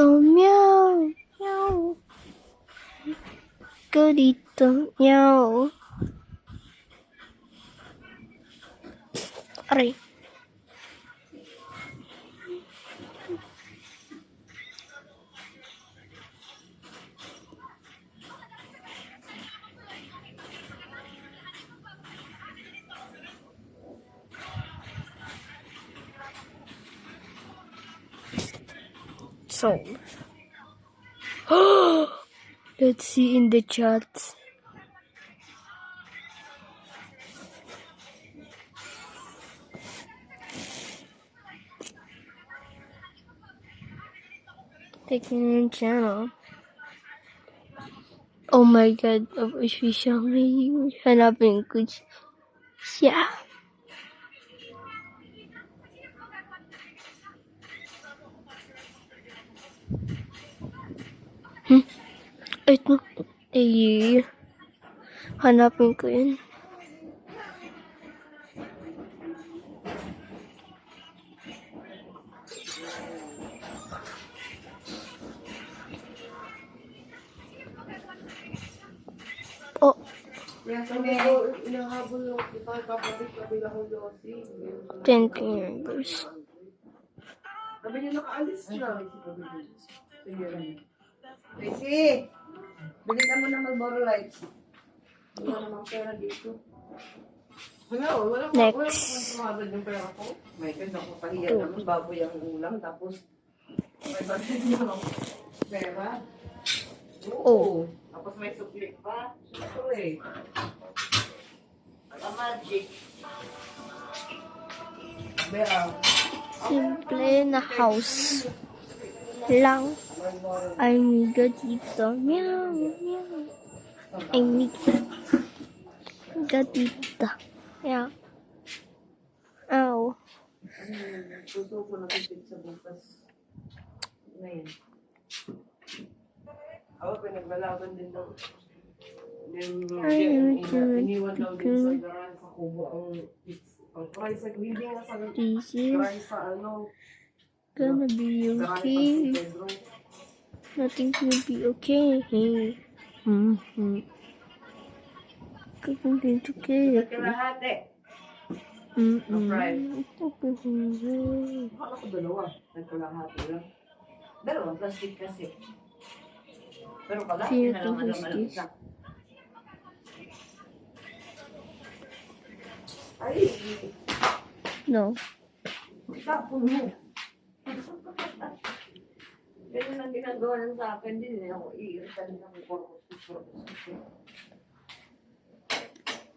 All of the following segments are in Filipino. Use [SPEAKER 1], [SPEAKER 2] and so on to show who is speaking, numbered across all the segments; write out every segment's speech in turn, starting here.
[SPEAKER 1] meow, meow. Go dito, meow. Aray. So, let's see in the chats. Taking channel. Oh my god, official may hanapin ko siya. Ito. Hanapin ko yun. Oh.
[SPEAKER 2] Yes, amigo, inahabol yung kita, kapatid, kabila ko Josie.
[SPEAKER 1] 10 fingers.
[SPEAKER 2] Sabi niya nakaalis na. Tracy, bili ka mo na mag-borolites. Wala namang pera dito. Wala
[SPEAKER 1] Next.
[SPEAKER 2] kumagad yung pera ko. May kaya ako pahiyan naman, baboy ang ulam, tapos may bagay niya ako pera. Oo. Tapos may suplik pa. Siyempre. Magic. Bea.
[SPEAKER 1] Simple na house lang. Ay, miga dito. Meow, meow. Ay, miga dito. Yeah. Ow.
[SPEAKER 2] Gusto ko natipid sa bukas. Ngayon. Ako, pinaglalaban din daw. Iniwan daw din sa garan sa kubo ang price sa hindi nga sa
[SPEAKER 1] This is
[SPEAKER 2] price sa ano.
[SPEAKER 1] gonna be okay. Nothing's gonna be okay. Mm-hmm. Gonna be okay.
[SPEAKER 2] Kalahati. Akala ko dalawa. Nagkalahati lang. Dalawa, plastic kasi. Pero kalahati na naman naman isa. Ay!
[SPEAKER 1] No.
[SPEAKER 2] Tapon mo. Ganyan ang ginagawa lang sa akin din. Ako iiritan lang ako.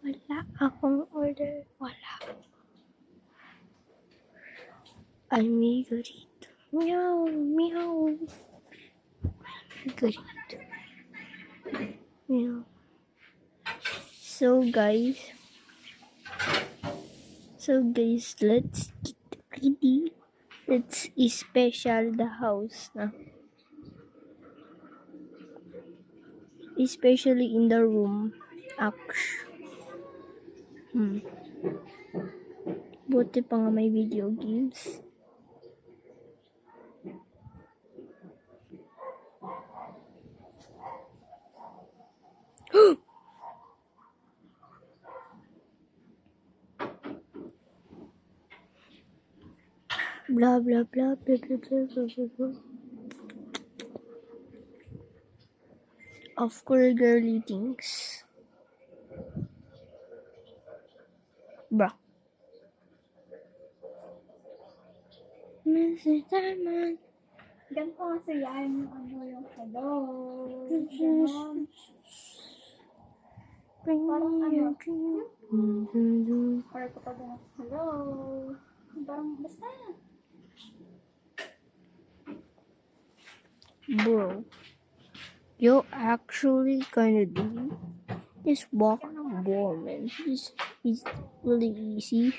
[SPEAKER 1] Wala akong order. Wala. Ay, may garito. Meow, meow. Garito. Meow. So guys, let's get ready. Let's special the house na. Especially in the room. Buti pa nga may video games. Blah blah blah blah blah blah blah blah. Of course, girly things. Bruh. Mr. Diamond.
[SPEAKER 3] Ganito kasi yan, ano yung hello.
[SPEAKER 1] Bring
[SPEAKER 3] Parang
[SPEAKER 1] me
[SPEAKER 3] ano?
[SPEAKER 1] a dream.
[SPEAKER 3] Or kapag hello. Parang basta.
[SPEAKER 1] Bro, you actually kind of do this walk woman. This is really easy.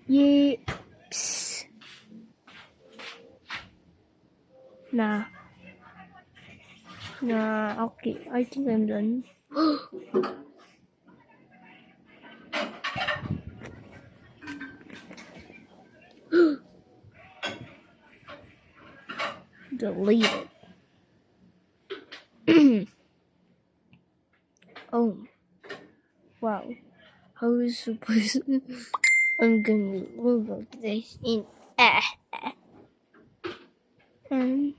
[SPEAKER 1] Yips. Nah, okay, I think I'm done. deleted. Oh, wow. How is supposed to... I'm gonna look this in and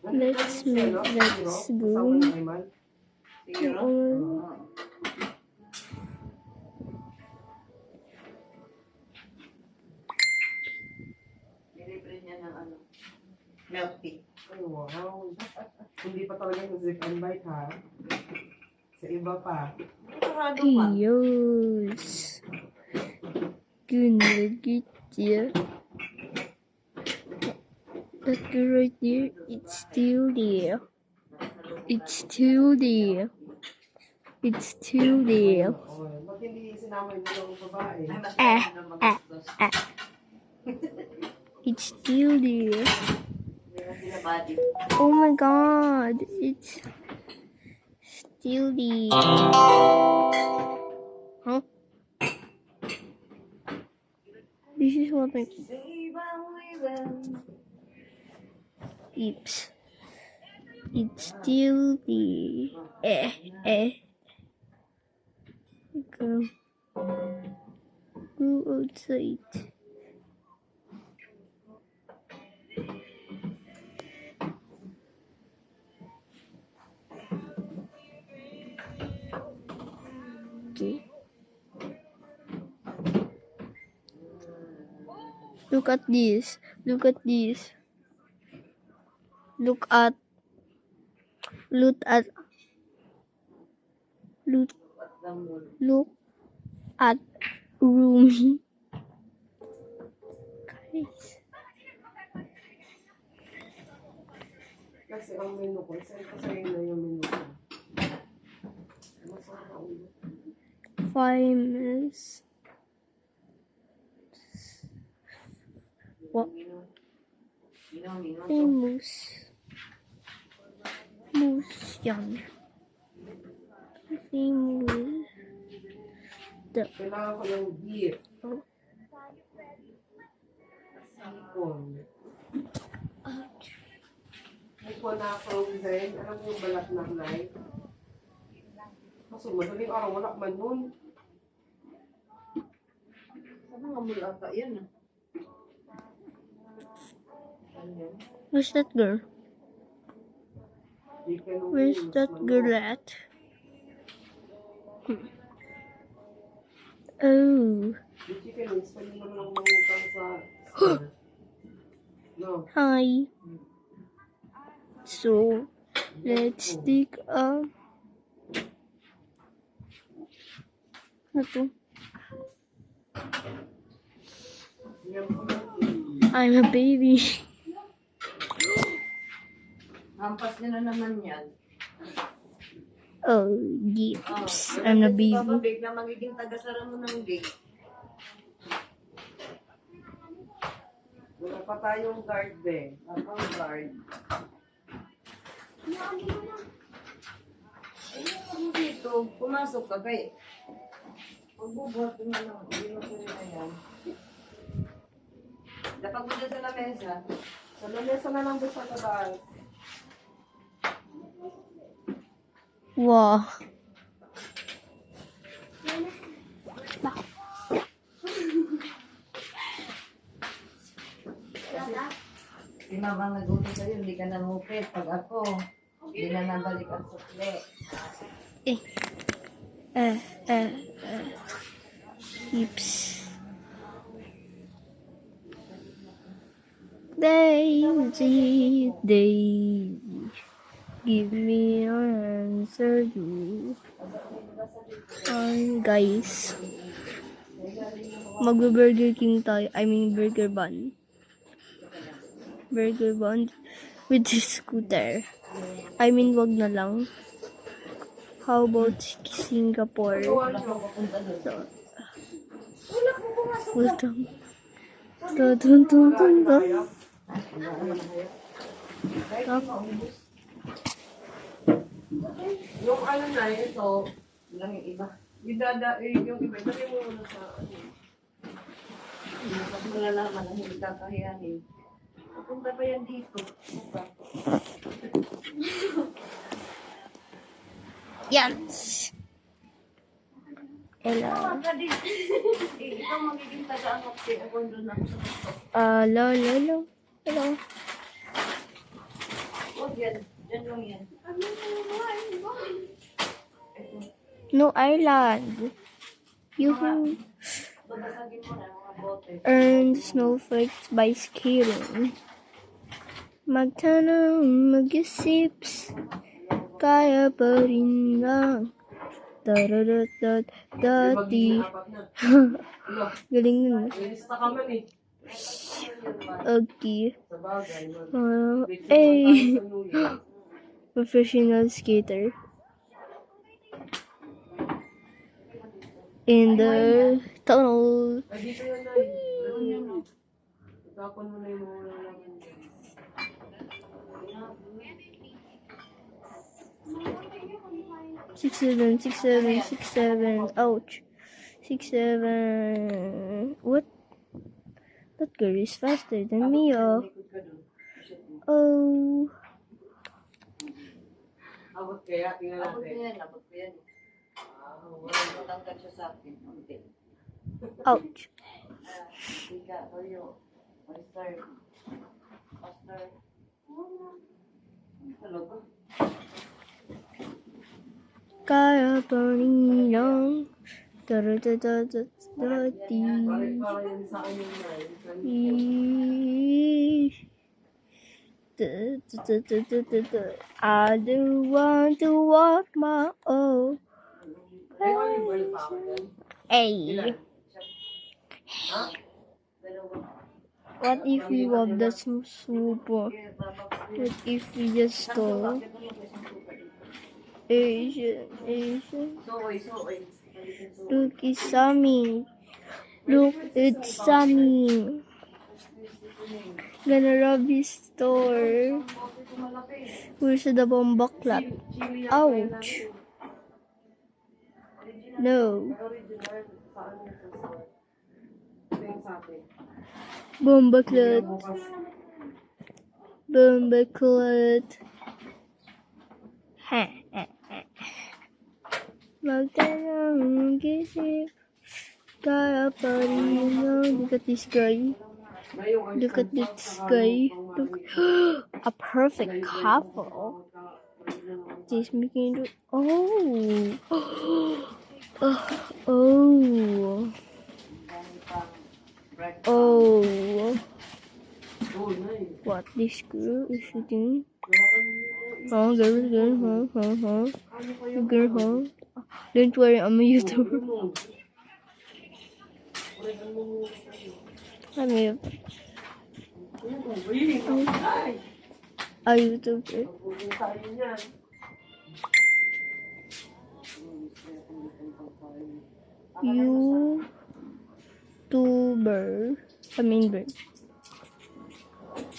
[SPEAKER 1] let's make let's go.
[SPEAKER 2] Nilibre niya ng ano, milk tea. Ay, wow. Hindi pa talaga sa zip and bite, ha? Sa iba pa. Sarado pa.
[SPEAKER 1] Yes. Good, good, yeah. That girl right there, it's still there. It's still there. It's still there.
[SPEAKER 2] Ba't hindi sinama niyo yung babae?
[SPEAKER 1] It's still there. Oh my god, it's still there. Huh? This is what I... Oops. It's still the go outside. Okay. Look at this. Look at this. Look at Rumi. Guys.
[SPEAKER 2] Kasi ang menu ko, saan ko sa'yo na yung menu ko?
[SPEAKER 1] 5 minutes. What? Famous. Moose yan. Famous.
[SPEAKER 2] Kailangan ko yung beef. Sipon. Sipon na frozen. Alam mo yung balat ng knife? Kaso madaling araw, wala man nun. Sana nga mula ata yan ah.
[SPEAKER 1] Where's that girl? Where's that girl at? Oh. Hi. So, let's take a... I'm a baby.
[SPEAKER 2] Hampas niya na naman yan.
[SPEAKER 1] Oh, yes. I'm a baby.
[SPEAKER 2] Bababig na magiging tagasara mo ng gate. Wala pa tayong guard be. Ang guard. Ayun dito. Pumasok ka kay. Pagbubuhat mo na lang. Hindi mo sila na yan. Dapat mo dyan sa lamesa. Sa lamesa na lang doon sa tabahan.
[SPEAKER 1] Wow.
[SPEAKER 2] Si Mamang nag-utos sa'yo, hindi ka namupit. Pag ako, hindi na nabalik ang sukli.
[SPEAKER 1] Keeps. Daisy, give me an answer, you. Guys, mag-Burger King tayo. I mean, Burger Bun. Burger Bun with the scooter. I mean, wag na lang. How about Singapore? So, welcome. Dun.
[SPEAKER 2] Yung ano na, ito, lang yung iba. Yung iba, dali mo muna sa ano. Pag malalaman ang hindi kakayanin. Pupunta pa yan dito. Pupunta.
[SPEAKER 1] Yes! Hello.
[SPEAKER 2] Ikaw magiging taga-anok si ako doon ako sa gusto.
[SPEAKER 1] Hello. Hello.
[SPEAKER 2] Huwag yan. Diyan lang yan.
[SPEAKER 1] No island. You
[SPEAKER 2] Babasagin mo na mga bote.
[SPEAKER 1] earn snowflakes by skating. Magtanong, mag-isips, kaya pa rin lang. Dati. Galing nun.
[SPEAKER 2] Lista ka man eh.
[SPEAKER 1] Okay.
[SPEAKER 2] Sa bagay.
[SPEAKER 1] Hey. Professional skater. In the tunnel.
[SPEAKER 2] Ay, dito yan na eh. Itapon mo na yung mga laman dyan.
[SPEAKER 1] 6'7", ouch. 6'7". What? That girl is faster than me, oh. Oh.
[SPEAKER 2] Abot kaya, tingnan natin. Abot ko yan. Walang matangkad siya sa akin. Okay.
[SPEAKER 1] Ouch.
[SPEAKER 2] Ika, Oreo. Oyster. Talaga?
[SPEAKER 1] Kaya pa rin lang. Dati.
[SPEAKER 2] Parang yan sa akin yung
[SPEAKER 1] I do want to walk my own.
[SPEAKER 2] Ay, volleyball pa ako dyan.
[SPEAKER 1] Hey.
[SPEAKER 2] Ha?
[SPEAKER 1] What if we rob the super? What if we just stole? Asian.
[SPEAKER 2] Soy.
[SPEAKER 1] Look, it's Sammy. Look, it's Sammy. Gonna rob his store. Where's the bomb clock? Ouch. No. Bomba clot. Magtanong gisip. Kaya pa rin lang. Look at this guy. Look at this guy. Look. A perfect couple. This making it. Oh. Oh. What this girl is shooting? Huh? Girl, huh? Don't worry, I'm a YouTuber. I'm a YouTuber. YouTuber. I mean bird.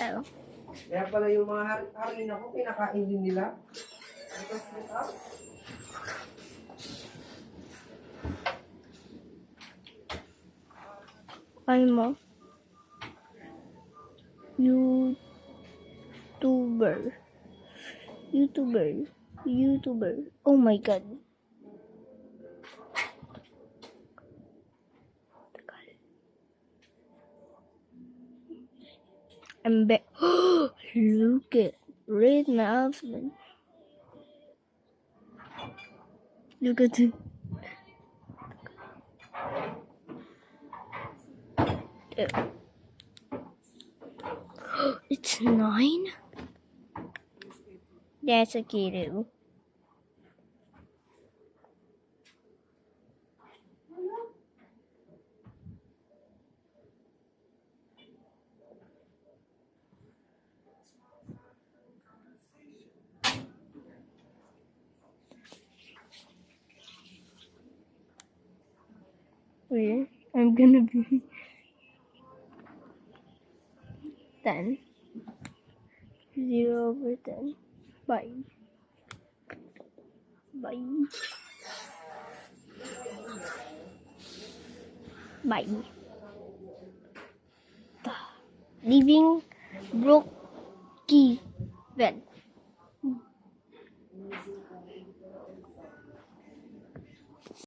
[SPEAKER 1] Oh.
[SPEAKER 2] Kaya pala yung mga harina ko, pinakain din nila.
[SPEAKER 1] I'm a YouTuber. Oh my god. I'm back. Look at read my outfit. Look at it. It's 9? That's a kiddo. Wait, I'm gonna be 10. 0/10. Bye. Bye. Leaving Brookie bed.